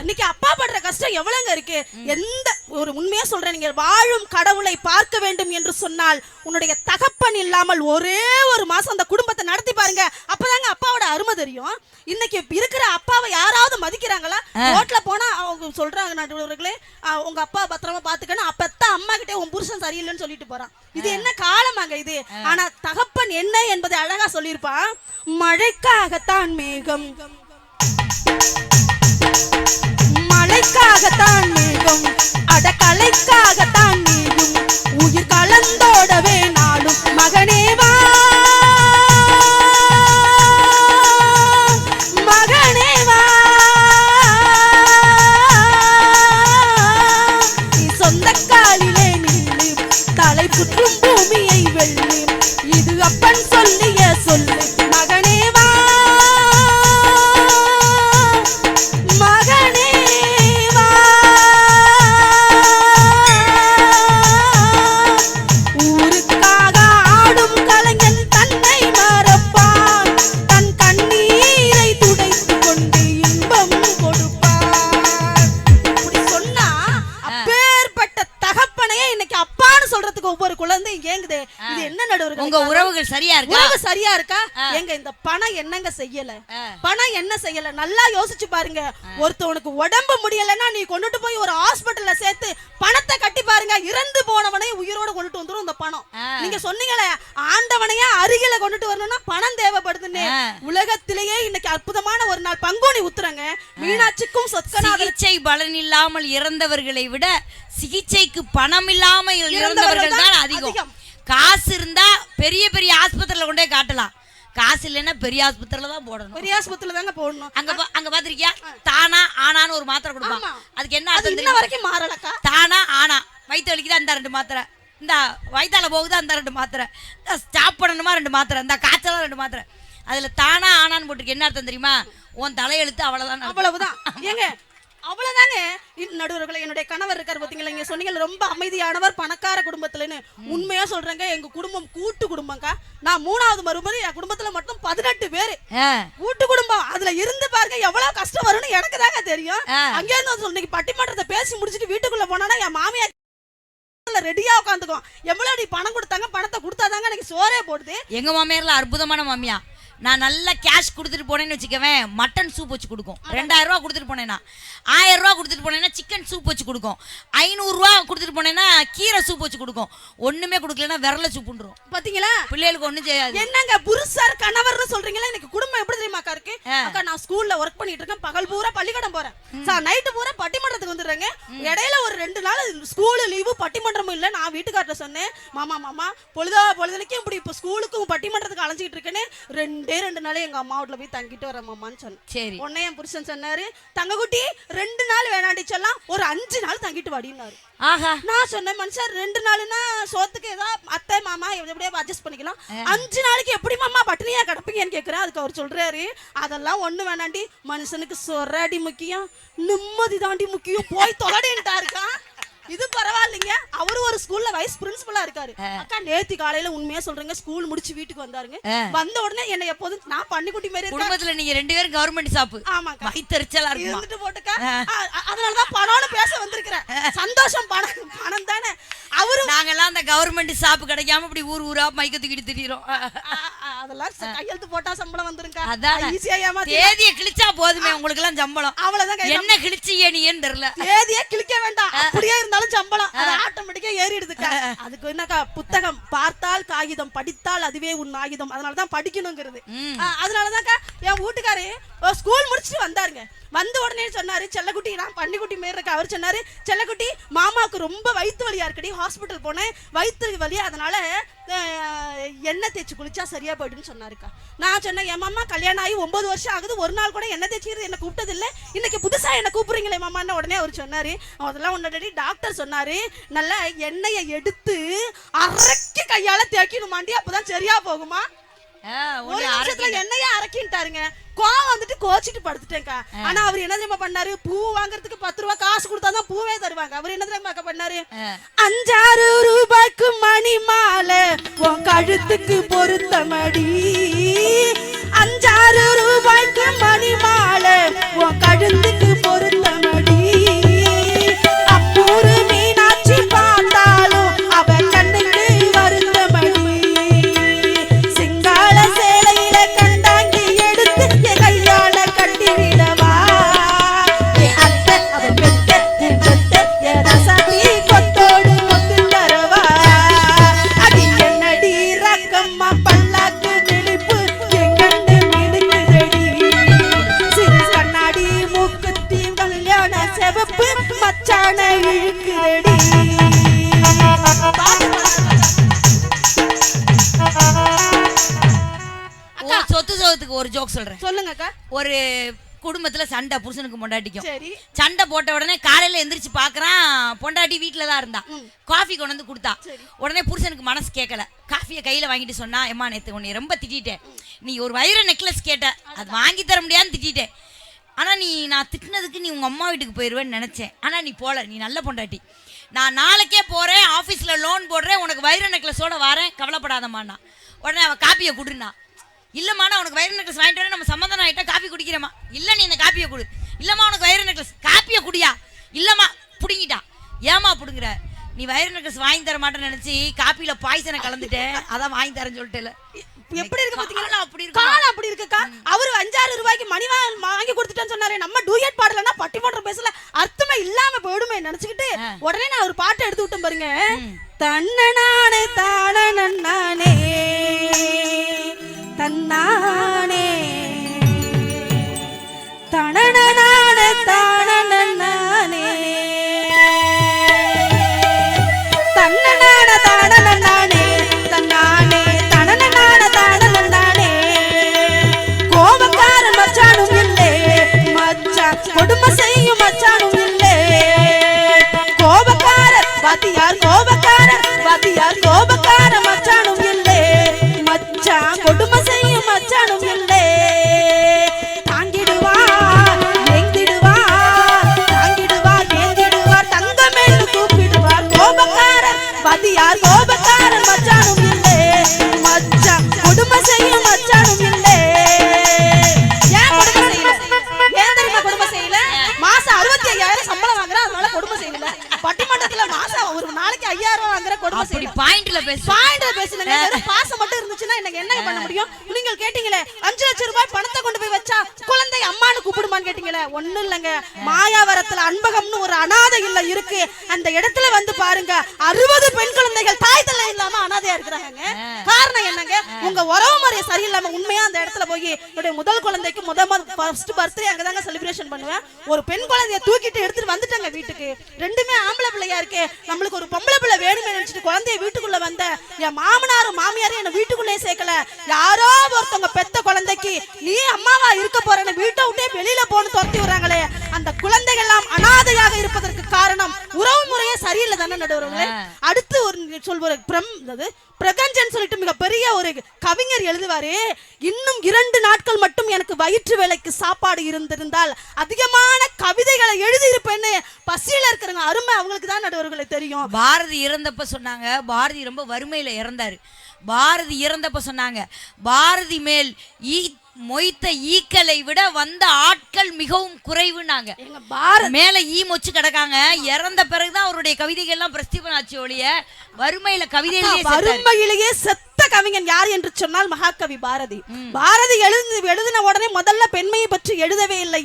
இன்னைக்கு அப்பா படுற கஷ்டம் எவ்வளவுங்க இருக்கு. எந்த ஒரு உண்மையா சொல்றேன், நீங்க வாழும் கடவுளை பார்க்க வேண்டும் என்று சொன்னால் உன்னுடைய தகப்பன் இல்லாமல் ஒரே ஒரு மாசம் அந்த குடும்பத்தை நடத்தி பாருங்க, அப்பதாங்க அப்பாவோட அருமை தெரியும். இன்னைக்கு இருக்கிற அப்பாவை யாராவது மதிக்கிறாங்களா? ரோட்ல போனா அவங்க சொல்றாங்க, நடுவர்களே உங்க அப்பா பத்திரமா பாத்துக்கணும், அப்பத்தான் அம்மா கிட்டே உன் புருஷன் சரியில்லைன்னு சொல்லிட்டு போறான். இது என்ன காலமாங்க இது? ஆனா தகப்பன் என்ன என்பதை அழகா சொல்லியிருப்பான். மழைக்காகத்தான் மேகம், மழைக்காகத்தான் மேகம், அடக்கலைக்காகத்தான் நீயும் உயிர் கலந்தோடவே நாளும் மகனேவா மகனேவா, நீ சொந்த காலிலே நின்று தலை சுற்றும் பூமியை வெள்ளி, இது அப்பன் சொல்லிய சொல்லு மகனேவா மகனேவா. ஊருக்காக ஆடும் கலைஞன் தன்னை மறப்பான், தன் கண்ணீரை துடைத்து கொண்டு இன்பம் கொடுப்பான். இப்படி சொன்னா அப்பேற்பட்ட தகப்பனையே இன்னைக்கு அப்பான்னு சொல்றதுக்கு ஒவ்வொரு குழந்தை ஏங்குது. இது என்ன நடுவர்கள், உங்க உறவுகள் சரியா இருக்கா? உறவு சரியா இருக்கா? எங்க இந்த பணம் என்னங்க செய்யல, பணம் என்ன செய்யல? நல்லா யோசிச்சு பாருங்க. ஒருத்தவனுக்கு உடம்பு முடியலன்னா நீ கொண்டுட்டு போய் ஒரு ஹாஸ்பிடல்ல சேர்த்து பணத்தை கட்டி பாருங்க, இறந்து போனவனை உயிரோட கொண்டுட்டு வந்துரும் இந்த பணம். நீங்க சொன்னீங்களே ஆண்டவனையே அருகில கொண்டுட்டு வரணும்னா பணம் தேவைப்படுதுன்னு. உலகத்திலேயே இன்னைக்கு அற்புதமான ஒரு நாள் பங்குனி உத்திரங்க. மீனாட்சிக்கும் சிகிச்சை பலன் இல்லாமல் இறந்தவர்களை விட சிகிச்சைக்கு பணம் இல்லாமல் இறந்தவர்கள் தான் அதிகம். காசு இருந்தா பெரிய பெரிய ஆஸ்பத்திரியில கொண்டே காட்டலாம், காசு இல்லைன்னா பெரிய ஆஸ்பத்திரியில தான் போடணும். பெரிய ஆஸ்பத்திரியில தாங்க போடணும். அங்க பாத்திருக்கியா, தானா ஆனான்னு ஒரு மாத்திரை கொடுப்பான். அதுக்கு என்ன அர்த்தம் இன்ன வரைக்கும் மாறலக்கா. தானா ஆனா வயிற்று வலிக்குதா இந்த 2 மாத்திரை, இந்த வயிற்றால போகுதா அந்த 2 மாத்திரை, ஸ்டாப் பண்ணணுமா 2 மாத்திரை, இந்த காய்ச்சலா 2 மாத்திரை. அதுல தானா ஆனான்னு போட்டுருக்கு. என்ன அர்த்தம் தெரியுமா? உன் தலையெழுத்து அவ்வளவுதான், அவ்வளவுதான். ஏங்க அவ்வளவுதாங்க. நடுவர்களை என்னுடைய கணவர் இருக்காரு பாத்தீங்களா, நீங்க சொன்னீங்க ரொம்ப அமைதியானவர், பணக்கார குடும்பத்துலன்னு. உண்மையா சொல்றேங்க, எங்க குடும்பம் கூட்டு குடும்பம்க்கா. நான் 3வது மறுபடி என் குடும்பத்துல மட்டும் 18 பேரு கூட்டு குடும்பம். அதுல இருந்து பாருங்க எவ்வளவு கஷ்டம் வரும்னு எனக்கு தாங்க தெரியும். அங்கே இருந்து சொன்னீங்க பட்டிமன்றத்தை பேசி முடிச்சுட்டு வீட்டுக்குள்ள போனா என் மாமியார் ரெடியா உட்காந்துக்கும். எவ்வளவு நீ பணம் கொடுத்தாங்க, பணத்தை கொடுத்தாதாங்க எனக்கு சோறே போடுது. எங்க மாமியார்ல அற்புதமான மாமியா. நான் நல்ல கேஷ் கொடுத்துட்டு போனேன்னு வச்சுக்கவேன், மட்டன் சூப் வச்சு கொடுக்கும். 2000 ரூபா கொடுத்துட்டு போனேன்னா, 1000 ரூபா கொடுத்துட்டு போனேன்னா சிக்கன் சூப் வச்சு கொடுக்கும். 500 ரூபா கொடுத்துட்டு போனேன்னா கீரை சூப் வச்சு கொடுக்கும். ஒண்ணுமே கொடுக்கலன்னா விரல சூப்புன்றோம். பாத்தீங்களா, பிள்ளைகளுக்கு ஒண்ணும் செய்யாது. என்னங்க புருஷர் கணவர்னு சொல்றீங்களா? எனக்கு குடும்பம் எப்படி தெரியுமாக்கா இருக்கு. அக்கா நான் ஸ்கூல்ல ஒர்க் பண்ணிட்டு இருக்கேன், பகல் பூரா பள்ளிக்கூடம் போறேன், நைட்டு பூரா பட்டிமன்றத்துக்கு வந்துடுறேங்க. இடையில ஒரு 2 நாள் ஸ்கூலு லீவு, பட்டிமன்றமும் இல்லை. நான் வீட்டுக்கார்ட்ட சொன்னேன், மாமா பொழுதுனைக்கும் இப்படி இப்போ ஸ்கூலுக்கும் பட்டிமன்றத்துக்கு அலைஞ்சிட்டு இருக்கேன்னு 2 நாளே எங்க அம்மா வீட்டுல போய் தங்கிட்டு வரேன் மாமான்னு சொன்னேன். சரி, உடனே என் புருஷன் சொன்னாரு, தங்கக்குட்டி 2 நாள் வேணாண்டி சொல்லலாம், ஒரு 5 நாள் தங்கிட்டு வாடினாரு. ஆஹா, நான் சொன்னேன், மனுஷன் 2 நாள்னா சோத்துக்கு ஏதோ அத்தை மாமா எப்படியே அட்ஜஸ்ட் பண்ணிக்கலாம், 5 நாளைக்கு எப்படி மாமா பட்டினியா கிடப்பீங்கன்னு கேட்கிறேன். அதுக்கு அவர் சொல்றாரு, அதெல்லாம் ஒண்ணு வேணாண்டி, மனுஷனுக்கு சொராடி முக்கியம், நிம்மதி தாண்டி முக்கியம், போய் தொலைடின்ட்டாருக்கா. இது பரவாயில்லைங்க. அவரு ஒரு ஸ்கூல்ல வைஸ் பிரின்சிபலா இருக்காரு. அக்கா நேத்து காலையில உண்மையா சொல்றேங்க, ஸ்கூல் முடிச்சு வீட்டுக்கு வந்தாருங்க. வந்த உடனே என்ன எப்போதும் நான் பன்னிக்குட்டி மாதிரி குடும்பத்துல நீங்க 2 பேரும் கவர்மெண்ட் சாப்பு. ஆமாக்கா, வயித்தறிச்சலா இருக்கு இருந்துட்டு போட்டுக்கா. அதனாலதான் பணம்னு பேச வந்திருக்கிறேன். சந்தோஷம், பணம் தானே. அவரு நாங்கெல்லாம் அந்த கவர்மெண்ட் சாப்பு கிடைக்காம இப்படி ஊர் ஊரா மைக்க தூக்கிட்டு திரியிறோம். அதெல்லாம் கையெழுத்து போட்டா சம்பளம் வந்துருங்க. அதான் ஈஸியா ஏமாத்தி தேதியை கிழிச்சா போதுமே உங்களுக்கு எல்லாம் சம்பளம். அவ்வளவுதான். என்ன கிழிச்சியே நீன்னு தெரியல. தேதியே கிழிக்க வேண்டாம், அப்படியே இருந்தாலும் சம்பளம் அது ஆட்டோமேட்டிக்கா ஏறிடுதுக்கா. அதுக்கு என்னக்கா புத்தகம் பார்த்தால் காகிதம், படித்தால் அதுவே உன் ஆயுதம். அதனாலதான் படிக்கணுங்கிறது. அதனாலதான்க்கா என் வீட்டுக்காரு ஸ்கூல் முடிச்சுட்டு வந்தாருங்க. வந்த உடனே சொன்னாரு, செல்லக்குட்டி நான் பன்னிக்குட்டி மாரி இருக்க. அவர் சொன்னாரு, செல்லக்குட்டி மாமாவுக்கு ரொம்ப வயிற்று வலியா இருக்குடி, ஹாஸ்பிட்டல் போனேன் வயிற்று வலி, அதனால எண்ணெய் தேய்ச்சி குளிச்சா சரியா போயிடுன்னு சொன்னாருக்கா. நான் சொன்னேன், என் மாமா கல்யாணம் ஆகி 9 வருஷம் ஆகுது, ஒரு நாள் கூட எண்ணெய் தேய்ச்சி என்ன கூப்பிட்டது இல்லை, இன்னைக்கு புதுசா என்ன கூப்பிடுறீங்களே மாமான்னு உடனே அவர் சொன்னாரு, அதெல்லாம் உன்னடி டாக்டர் சொன்னாரு, நல்லா எண்ணெயை எடுத்து அரைக்கி கையால தேய்க்கணுமாண்டி, அப்பதான் சரியா போகுமா. ஒரு நிமிஷத்துல எண்ணெயா அரைக்கிட்டாருங்க. கோவம் வந்துட்டு கோச்சிட்டு படுத்துட்டேன்க்கா. ஆனா அவர் என்ன தெரியுமா பண்ணாரு, பூ வாங்குறதுக்கு 10 ரூபாய் காசு கொடுத்தாதான் பூவே தருவாங்க. அவர் என்ன தெரியுமா பண்ணாரு, 5-6 ரூபாய்க்கு மணி மாலை உன் கழுத்துக்கு பொருத்தமடி, 5-6 ரூபாய்க்கு மணி மாலை உன் கழுத்துக்கு பொருத்தமடி, அப்பூரு மீனாட்சி பார்த்தாலும் அவ கண்ணுக்கு வருத்தமடி, சிங்கால சேலையில கண்டாங்கி எடுத்து என் கையால கட்டி விடவா, என் அத்தை அவ பெத்த என் பெத்த என் ரசாத்தி கொத்தோடு கொத்து தரவா, அடி என்னடி ரக்கம்மா பல்லாக்கு நெளிப்பு என் கண்டு மினுக்குதடி, சிறு கண்ணாடி மூக்குத்தி கல்யாண செவப்பு மச்சான இழுக்குதடி. சொத்து சோத்துக்கு ஒரு ஜோக் சொல்றேன். சொல்லுங்கக்கா. ஒரு குடும்பத்துல சண்டை, புருஷனுக்கு பொண்டாட்டிக்கும். சரி. சண்டை போட்ட உடனே காலையில எந்திரிச்சு பாக்குறான், பொண்டாட்டி வீட்டுல தான் இருந்தா. காஃபி கொண்டு வந்து கொடுத்தா. உடனே புருஷனுக்கு மனசு கேட்கல, காஃபியை கையில வாங்கிட்டு சொன்னா, எம்மா நேத்து உன்னை ரொம்ப திட்டிட்டேன், நீ ஒரு வைர நெக்லஸ் கேட்ட, அது வாங்கி தர முடியாதுன்னு திட்டிட்டேன், ஆனா நான் திட்டினதுக்கு நீ உங்க அம்மா வீட்டுக்கு போயிடுவேன்னு நினைச்சேன், ஆனா நீ போல, நீ நல்ல பொண்டாட்டி, நான் நாளைக்கே போறேன், ஆபீஸ்ல லோன் போடுறேன், உனக்கு வைர நெக்லஸோட வரேன், கவலைப்படாதம்மாண்ணா. உடனே அவன் காப்பியை குடுனா, இல்லம்மா நான் உனக்கு வைர நெக்லஸ் வாங்கிட்டு வரேன், நம்ம சம்மந்தம் ஆயிட்டா காப்பி குடிக்கிறேம்மா, இல்ல நீ இந்த காப்பியை கொடு, இல்லம்மா உனக்கு வைர நெக்லஸ், காப்பியை குடியா, இல்லம்மா புடுங்கிட்டா, ஏமா புடுங்குற, நீ வைர நெக்லஸ் வாங்கி தர மாட்டேன்னு நினைச்சு காப்பியில பாய்சனை கலந்துட்டேன், அதான் வாங்கி தரேன்னு சொல்லிட்டு. எப்படி இருக்கு பாத்தீங்களா, அப்படி இருக்கு காலம், அப்படி இருக்குக்கா. அவரு 5-6 ரூபாய்க்கு மணி வாங்கி கொடுத்துட்டேன்னு சொன்னாரு, நம்ம டூயட் பாடலன்னா பட்டிமன்றம் பேசல அர்த்தமே இல்லாம போயிடுமே நினைச்சுக்கிட்டு உடனே நான் ஒரு பாட்டு எடுத்து விட்டேன் பாருங்க. தன்னனானே தானே தன்னானே தனனனானே தானனனானே தன்னனான தானனனானே தன்னானே தனனனான தானனனானே, கோபக்காரன் மச்சானும் இல்லே மச்சான் கொடுமை செய்யும் மச்சானும் இல்லே, கோபக்காரர் வாத்தியார் கோபக்காரர் வாத்தியார் கோபக்கார மச்சானும் இல்லே மச்சான் கொடுமை செய்யும் மச்சானும் இல்லே, தாங்கிடுவார் ஏங்கிடுவார் தாங்கிடுவார் ஏங்கிடுவார் தங்கமேல் கூப்பிடுவார், கோபக்காரர் வாத்தியார் கோபக்காரர் மச்சானும் இல்லே மச்சான் கொடுமை செய்யும் மச்சானும் இல்லே. ஏன் கொடுமை செய்யல, ஏன் தெரியுமா கொடுமை செய்யல, மாசம் 65,000 சம்பளம் வாங்குற, அதனால கொடுமை செய்யல. பட்டிமன்றத்துல மாசம் ஒரு நாளைக்கு 5,000 ரூபாய் வாங்குற, கொடுமை செய்யல. பாயிண்ட்ல பேசுனங்க, வெறும் பாசம் மட்டும் இருந்துச்சுன்னா எனக்கு என்ன பண்ண முடியும். நீங்கள் கேட்டீங்களே 5 லட்சம் ரூபாய் பணத்தை கொண்டு போய் வச்சா குழந்தை அம்மான்னு கூப்பிடுமான்னு கேட்டீங்களே, ஒண்ணும் இல்லங்க, மாயாவரத்துல அன்பகம்னு ஒரு அனாதை இல்ல இருக்கு, அந்த இடத்துல வந்து பாருங்க 60 பெண் குழந்தைகள் தாய் தந்தை இல்லாம அனாதையா இருக்கிறாங்க. காரணம் என்னங்க, உங்க உறவு முறை சரியில்லாம. உண்மையா அந்த இடத்துல போய் என்னுடைய முதல் குழந்தைக்கு ஃபர்ஸ்ட் பர்த்டே அங்கதாங்க செலிப்ரேஷன் பண்ணுவேன். ஒரு பெண் குழந்தைய தூக்கிட்டு எடுத்துட்டு வந்துட்டாங்க வீட்டுக்கு, ரெண்டுமே ஆம்பளை பிள்ளையா இருக்கு, நம்மளுக்கு ஒரு பொம்பளை பிள்ளை வேணுமே நினைச்சிட்டு குழந்தைய வீட்டுக்குள்ள வந்த என் மாமனாரும் மாமியாரும் என்ன வீட்டுக்குள்ளே சேர்க்கல, யாரோ ஒருத்தவங்க பெத்த குழந்தைக்கு நீ அம்மாவா இருக்க போறேன்னு வீட்டை விட்டே வெளியில போன்னு துரத்தி விடுறாங்களே, அந்த குழந்தைகள் எல்லாம் அனாதையாக இருப்பதற்கு காரணம் உறவு முறையே சரியில்லை தானே நடுவர்களே. அடுத்து ஒரு சொல்வாரு பிரகஞ்சன் சொல்லிட்டு மிக பெரிய ஒரு கவிஞர் எழுதுவாரு, இன்னும் 2 நாட்கள் மட்டும் எனக்கு வயிற்று வேலைக்கு சாப்பாடு இருந்திருந்தால் அதிகமான கவிதைகளை எழுதியிருப்பேன்னு பசியில இருக்கிறவங்க அருமை அவங்களுக்கு தான் நடுவர்களை தெரியும். பாரதி இறந்தப்ப சொன்னாங்க, பாரதி ரொம்ப வறுமையில இறந்தாரு, பாரதி இறந்தப்ப சொன்னாங்க, பாரதி மேல் மொய்த்த ஈக்களை விட வந்த ஆட்கள் மிகவும் குறைவுனாங்க. மேல ஈ மொச்சு கிடக்காங்க, இறந்த பிறகுதான் அவருடைய கவிதைகள் எல்லாம் பிரஸ்திபனாச்சு ஒழிய வறுமையிலேயே செத்து கவிஞன் யார் என்று சொன்னால் மகாகவி பாரதி. பாரதி எழுதின உடனே முதல்ல பெண்மையை பற்றி எழுதவே இல்லை.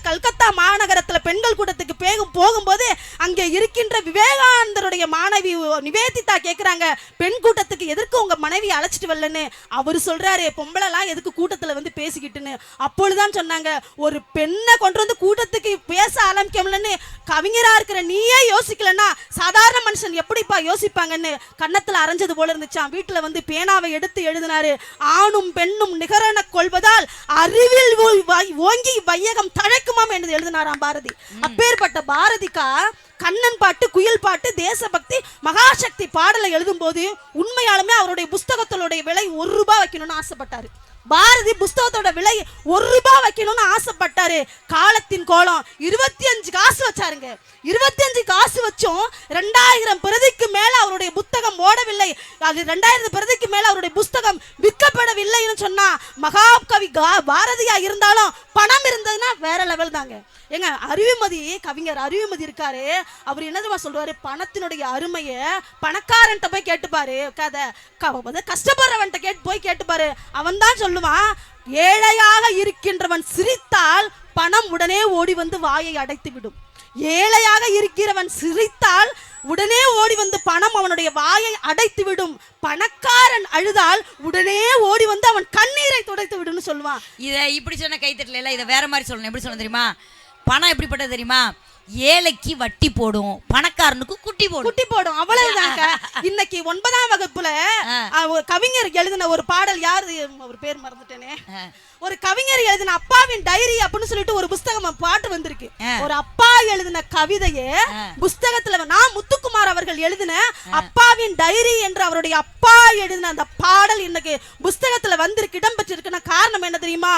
கல்கத்தா மாநகரத்துல பெண்கள் கூட்டத்துக்கு போகும்போது அங்கே இருக்கின்ற விவேகானந்தருடைய மாணவி நிவேதிதா கேக்குறாங்க, பெண் கூட்டத்துக்கு எதற்கு உங்க மனைவி அழைச்சிட்டு வரலன்னு. அவரு சொல்றாரு, பொம்பளைலாம் எதுக்கு கூட்டத்துல வந்து பேசிக்கிட்டுன்னு. அப்பொழுதுதான் சொன்னாங்க, ஒரு பெண்ணை கொண்டு வந்து கூட்டத்துக்கு பேச ஆரம்பிக்கலன்னு கவிஞரா இருக்கிற நீயே யோசிக்கலன்னா சாதாரண மனுஷன் எப்படிப்பா யோசிப்பாங்கன்னு கன்னத்துல அரைஞ்சது போல இருந்துச்சான். வீட்டுல வந்து பேனாவை எடுத்து எழுதினாரு, ஆணும் பெண்ணும் நிகரென கொள்வதால் அறிவில் ஓங்கி வையகம் தழைக்குமாம் என்று எழுதினாராம் பாரதி. அப்பேற்பட்ட பாரதிக்கா கண்ணன் பாட்டு, குயில் பாட்டு, தேசபக்தி, மகாசக்தி பாடலை எழுதும் போது உண்மையாலுமே அவருடைய புஸ்தகத்தோட விலை 1 ரூபாய் வைக்கணும்னு ஆசைப்பட்டாரு. பாரதி புஸ்தகத்தோட விலை 1 ரூபாய் வைக்கணும்னு ஆசைப்பட்டாரு. காலத்தின் கோலம் 25 காசு வச்சாருங்க. 25 காசு வச்சும் 2000 பிரதிக்கு மேல அவருடைய புத்தகம் ஓடவில்லை. அது 2000 பிரதிக்கு மேல அவருடைய புஸ்தகம் விற்கப்படவில்லைன்னு சொன்னா மகாகவி பாரதியா இருந்தாலும் பணம் இருந்ததுன்னா வேற லெவல் தாங்க. ஏங்க அறிவுமதி, கவிஞர் அறிவுமதி இருக்காரு, அவர் என்னதுமா சொல்றாரு, பணத்தினுடைய அருமைய பணக்காரன்ட்ட போய் கேட்டுப்பாரு, கஷ்டப்படுறவன்ட்ட போய் கேட்டுப்பாரு. அவன் தான் சொல்லுவான், ஏழையாக இருக்கின்றவன் சிரித்தால் பணம் உடனே ஓடி வந்து வாயை அடைத்து விடும். ஏழையாக இருக்கிறவன் சிரித்தால் உடனே ஓடி வந்து பணம் அவனுடைய வாயை அடைத்து விடும். பணக்காரன் அழுதால் உடனே ஓடி வந்து அவன் கண்ணீரை துடைத்து விடும்னு சொல்லுவான். இதை இப்படி சொன்ன கைத்தட்டல, இதை வேற மாதிரி சொல்லணும். எப்படி சொல்ல தெரியுமா? பணம் எப்படிப்பட்டது தெரியுமா? ஏழைக்கு வட்டி போடும், பணக்காரனுக்கு குட்டி போடும். அவ்வளவுதாங்க. இன்னைக்கு 9ஆம் வகுப்புல கவிஞர் எழுதின ஒரு பாடல், யாரு அவர் பேர் மறந்துட்டேனே, ஒரு கவிஞர் எழுதின அப்பாவின் டைரி அப்படின்னு சொல்லிட்டு ஒரு புஸ்தகம் பாட்டு வந்திருக்கு. ஒரு அப்பா எழுதின கவிதையே புஸ்தகத்துல நான் முத்துக்குமார் அவர்கள் எழுதின அப்பாவின் டைரி என்று அவருடைய அப்பா எழுதின அந்த பாடல் இன்னைக்கு புஸ்தகத்துல வந்திருக்கு, இடம் பெற்றிருக்குன்னா காரணம் என்ன தெரியுமா?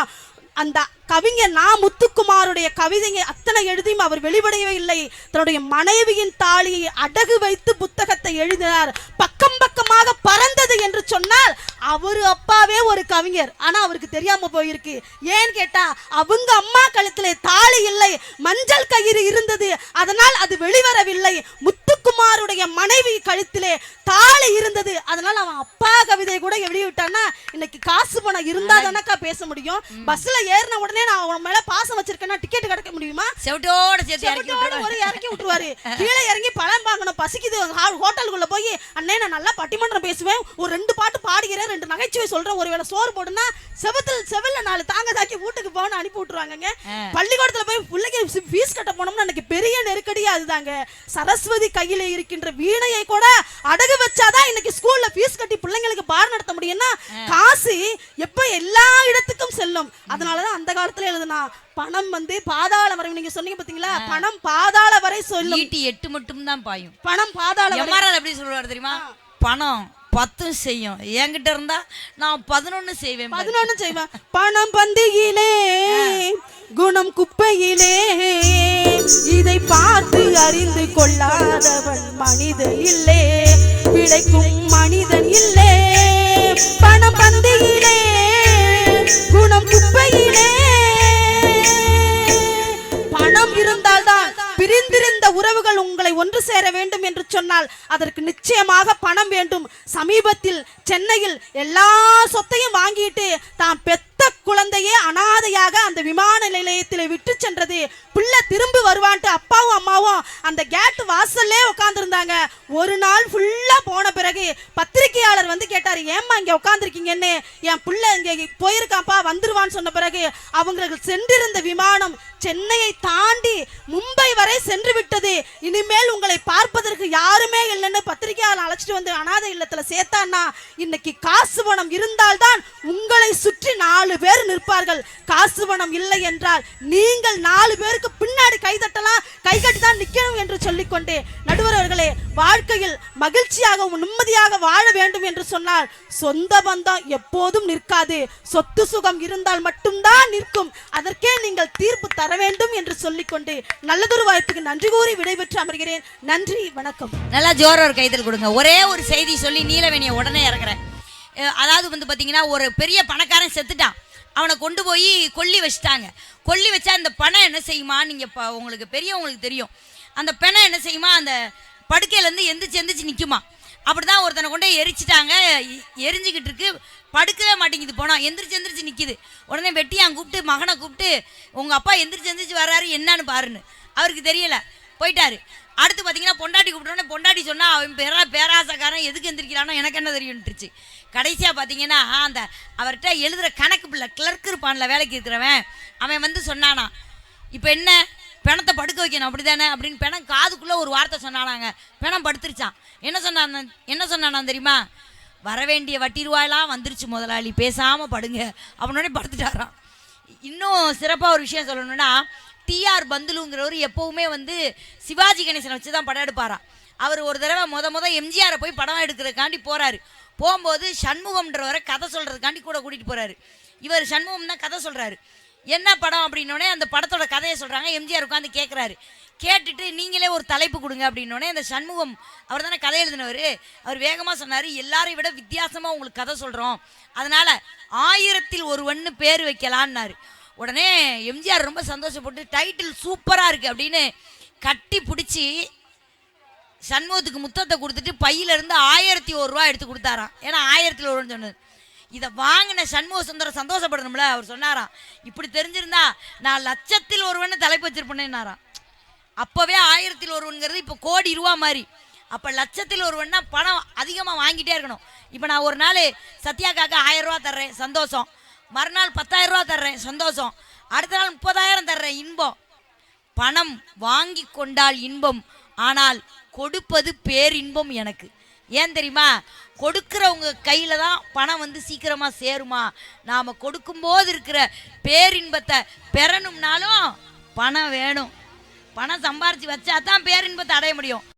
அந்த கவிஞர் நான் முத்துக்குமாருடைய கவிதையை அத்தனை எழுதியும் அவர் வெளிப்படையவே இல்லை. தன்னுடைய மனைவியின் தாலியை அடகு வைத்து புத்தகத்தை எழுதினார். பக்கம் பக்கமாக பறந்தது என்று சொன்னால் அவரு அப்பாவே ஒரு கவிஞர், ஆனா அவருக்கு தெரியாம போயிருக்கு. ஏன்னு கேட்டா அவங்க அம்மா கழுத்திலே தாலி இல்லை, மஞ்சள் கயிறு இருந்தது, அதனால் அது வெளிவரவில்லை. முத்துக்குமாருடைய மனைவி கழுத்திலே தாலி இருந்தது, அதனால அவன் அப்பா கவிதை கூட வெளியிட்டான்னா இன்னைக்கு காசு பணம் இருந்தா தானக்கா பேச முடியும். பஸ்ல ஏறின உடனே நான் அவன் மேல பாசம் வச்சிருக்கேன்னா டிக்கெட் கிடைக்க முடியுமா? செவட்டோட சேர்த்து இறக்கி விட்டுருவாரு. கீழே இறங்கி பழம் வாங்கணும், பசிக்குது, ஹோட்டலுக்குள்ள போய் அண்ணே நான் நல்லா பட்டிமன்றம் பேசுவேன், ஒரு 2 பாட்டு பாடுகிறேன், 2 நகைச்சுவை சொல்றேன், ஒருவேளை சோறு போடுனா செவில்ல 4 தாங்க தாக்கி வீட்டுக்கு போன அனுப்பி விட்டுருவாங்க. பள்ளிக்கூடத்துல போய் பிள்ளைக்கு ஃபீஸ் கட்ட போனோம்னா எனக்கு பெரிய நெருக்கடியா அதுதாங்க. சரஸ்வதி கையில இருக்கின்ற வீணையை கூட அடகு வச்சாதான் இன்னைக்கு ஸ்கூல்ல ஃபீஸ் கட்டி பிள்ளைங்களுக்கு பாடம் நடத்த முடியும்னா காசு எப்ப எல்லா இடத்துக்கும் செல்லும். அதனாலதான் அந்த காலத்துல எழுதுனா பணம் வந்து பாதாள வரை, நீங்க சொன்னீங்க பாத்தீங்களா, பணம் பாதாள வரை சொல்லும், 8 மட்டும் தான் பாயும். பணம் பாதாள வரை. எப்படி சொல்லுவாரு தெரியுமா? பணம் 10 செய்யும், என்கிட்ட இருந்தா நான் 11 செய்வேன். பணம் பந்தியிலே குணம் குப்பையிலே, இதை பார்த்து அறிந்து கொள்ளாதவன் மனிதன் இல்லே, பிழைக்கும் மனிதன் இல்லே. பணம் பந்தியிலே குணம் குப்பையிலே. பணம் இருந்தால்தான் பிரிந்திருந்த உறவுகள் உங்களை ஒன்று சேர வேண்டும் என்று சொன்னால் அதற்கு நிச்சயமாக பணம் வேண்டும். சமீபத்தில் சென்னையில் எல்லா சொத்தையும் வாங்கிட்டு தான் பெத்த குழந்தையே அனாதையாக அந்த விமான நிலையத்தில் விட்டு சென்றது. பிள்ளை திரும்பி வருவான்ட்டு அப்பாவும் அம்மாவும் அந்த கேட் வாசல்லே உட்கார்ந்துருந்தாங்க. ஒரு நாள் ஃபுல்லா போன பிறகு பத்திரிகையாளர் வந்து கேட்டாரு, ஏம்மா இங்க உட்கார்ந்துருக்கீங்கன்னு. என் பிள்ளை இங்க போயிருக்காப்பா வந்துருவான்னு சொன்ன பிறகு அவங்களுக்கு சென்றிருந்த விமானம் சென்னையை தாண்டி மும்பை வரை சென்று விட்டது. இனிமேல் உங்களை பார்ப்பதற்கு யாருமே இல்லைன்னு பத்திரிகையாளர் அழைச்சிட்டு வந்து அனாதை இல்லத்துல சேர்த்தான்னா இன்னைக்கு காசு பணம் இருந்தால்தான் உங்களை சுற்றி 4 பேர் நிற்பார்கள். காசு பணம் இல்லை என்றால் நீங்கள் 4 பேருக்கு பின்னாடி கைதட்டலாம், கைகட்டி தான் நிற்கணும் என்று சொல்லிக்கொண்டே நடுவர் அவர்களே, வாழ்க்கையில் மகிழ்ச்சியாகவும் நிம்மதியாக வாழ வேண்டும் என்று சொன்னால் சொந்த பந்தம் எப்போதும் நிற்காது, சொத்து சுகம் இருந்தால் மட்டும்தான் நிற்கும். அதற்கே நீங்கள் தீர்ப்பு தர வேண்டும் என்று சொல்லிக்கொண்டு நல்லதொரு வாய்ப்புக்கு நன்றி கூறி விடைபெற்று அமர்கிறேன். நன்றி, வணக்கம். நல்லா ஜோர ஒரு கைதல் கொடுங்க. ஒரே ஒரு செய்தி சொல்லி நீலவேணியை உடனே இறக்குறேன். அதாவது வந்து பார்த்தீங்கன்னா, ஒரு பெரிய பணக்காரன் செத்துட்டான், அவனை கொண்டு போய் கொல்லி வச்சுட்டாங்க. கொல்லி வச்சா அந்த பணம் என்ன செய்யுமா, நீங்கள் உங்களுக்கு தெரியும், அந்த பணம் என்ன செய்யுமா, அந்த படுக்கையிலேருந்து எந்திரிச்சு நிற்குமா. அப்படிதான் ஒருத்தனை கொண்டே எரிச்சிட்டாங்க. எரிஞ்சுக்கிட்டு இருக்கு, படுக்கவே மாட்டேங்குது. போனால் எந்திரிச்சு நிற்கிது. உடனே வெட்டியான் கூப்பிட்டு மகனை கூப்பிட்டு, உங்கள் அப்பா எந்திரிச்சு வர்றாரு, என்னன்னு பாருன்னு. அவருக்கு தெரியலை, போயிட்டாரு. அடுத்து பார்த்தீங்கன்னா பொண்டாட்டி கூப்பிட்டோன்னே பொண்டாட்டி சொன்னால் அவன் பேராசக்காரன், எதுக்கு எந்திரிக்கிறானோ எனக்கு என்ன தெரியும்ட்டுருச்சு. கடைசியாக பார்த்தீங்கன்னா அந்த அவர்கிட்ட எழுதுகிற கணக்கு பிள்ளை கிளர்க் இருப்பான்ல, வேலைக்கு இருக்கிறவன், அவன் வந்து சொன்னானா, இப்போ என்ன பிணத்தை படுக்க வைக்கணும் அப்படி தானே அப்படின்னு. பிணம் காதுக்குள்ளே ஒரு வார்த்தை சொன்னானாங்க. பிணம் படுத்துருச்சான். என்ன சொன்னானா தெரியுமா? வரவேண்டிய வட்டி ரூபாயெல்லாம் வந்துருச்சு முதலாளி, பேசாமல் படுங்க அப்படின்னோடனே படுத்துட்டாராம். இன்னும் சிறப்பாக ஒரு விஷயம் சொல்லணும்னா, டிஆர் பந்துலுங்கிறவர் எப்போவுமே வந்து சிவாஜி கணேசனை வச்சு தான் படம் எடுப்பாராம். அவர் ஒரு தடவை முத எம்ஜிஆரை போய் படம் எடுக்கிறதுக்காண்டி போகிறாரு. போகும்போது சண்முகம்ன்றவரை கதை சொல்கிறதுக்காண்டி கூட கூட்டிகிட்டு போகிறாரு. இவர் சண்முகம் தான் கதை சொல்கிறாரு. என்ன படம் அப்படின்னோடனே அந்த படத்தோட கதையை சொல்கிறாங்க. எம்ஜிஆர் உட்காந்து கேட்குறாரு. கேட்டுட்டு நீங்களே ஒரு தலைப்பு கொடுங்க அப்படின்னோடனே அந்த சண்முகம், அவர் தானே கதை எழுதினவர், அவர் வேகமாக சொன்னார், எல்லாரையும் விட வித்தியாசமாக உங்களுக்கு கதை சொல்கிறோம், அதனால் 1000ல் ஒருவன்னு பேர் வைக்கலான்னாரு. உடனே எம்ஜிஆர் ரொம்ப சந்தோஷப்பட்டு டைட்டில் சூப்பராக இருக்குது அப்படின்னு கட்டி பிடிச்சி சண்முகத்துக்கு முத்தத்தை கொடுத்துட்டு பையிலேருந்து 1001 ரூபா எடுத்து கொடுத்தாராம். ஏன்னா 1000ல் ஒருவன்னு சொன்னது. இதை வாங்கின சண்முக சுந்தரம் சந்தோஷப்படணும்ல. அவர் சொன்னாராம், இப்படி தெரிஞ்சிருந்தா நான் 1,00,000ல் ஒருவன்னு தலைப்பு வச்சிருப்பேன்னாராம். அப்போவே 1000ல் ஒருவனுங்கிறது இப்போ கோடி ரூபா மாதிரி. அப்போ 1,00,000ல் ஒருவன்னா பணம் அதிகமாக வாங்கிட்டே இருக்கணும். இப்போ நான் ஒரு நாள் சத்யாக்காக்க 1000 ரூபா தர்றேன், சந்தோஷம். மறுநாள் 10,000 ரூபா தர்றேன், சந்தோஷம். அடுத்த நாள் 30,000 தர்றேன், இன்பம். பணம் வாங்கி கொண்டால் இன்பம், ஆனால் கொடுப்பது பேரின்பம் எனக்கு. ஏன் தெரியுமா? கொடுக்கிறவங்க கையில தான் பணம் வந்து சீக்கிரமா சேருமா. நாம கொடுக்கும்போது இருக்கிற பேரின்பத்தை பெறணும்னாலும் பணம் வேணும். பணம் சம்பாரிச்சு வச்சா தான் பேரின்பத்தை அடைய முடியும்.